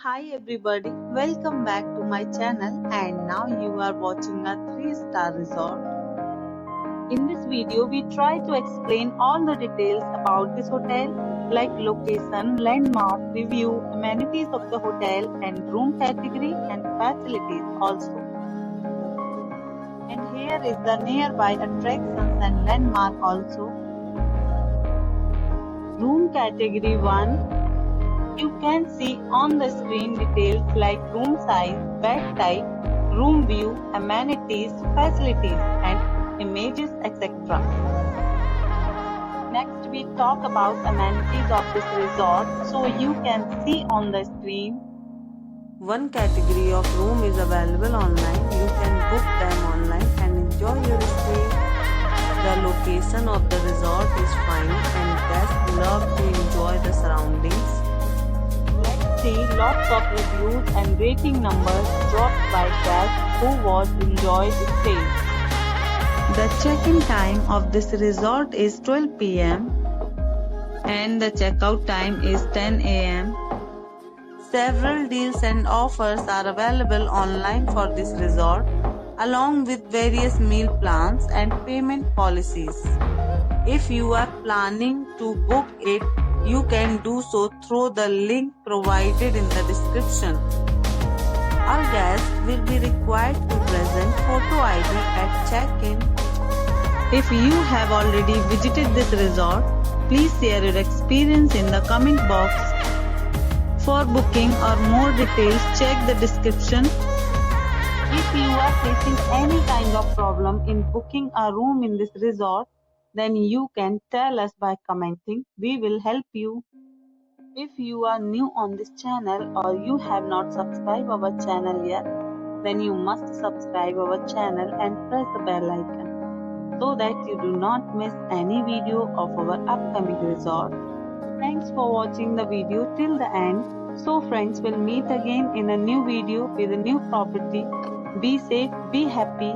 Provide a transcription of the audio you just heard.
Hi everybody, welcome back to my channel and now you are watching a 3-star resort. In this video, we try to explain all the details about this hotel like location, landmark, review, amenities of the hotel and room category and facilities also. And here is the nearby attractions and landmark also. Room category 1. You can see on the screen details like room size, bed type, room view, amenities, facilities and images etc. Next we talk about amenities of this resort, so you can see on the screen. One category of room is available online. You can book them online and enjoy your stay. The location of the resort is fine and guests love to enjoy the surroundings. See lots of reviews and rating numbers dropped by guests who was enjoyed stay. The check-in time of this resort is 12 p.m. and the checkout time is 10 a.m. Several deals and offers are available online for this resort, along with various meal plans and payment policies. If you are planning to book it, you can do so through the link provided in the description. All guests will be required to present photo ID at check-in. If you have already visited this resort, please share your experience in the comment box. For booking or more details, check the description. If you are facing any kind of problem in booking a room in this resort, then you can tell us by commenting. We will help you. If you are new on this channel or you have not subscribed our channel yet, then you must subscribe our channel and press the bell icon so that you do not miss any video of our upcoming resort. Thanks for watching the video till the end. So friends, will meet again in a new video with a new property. Be safe, be happy.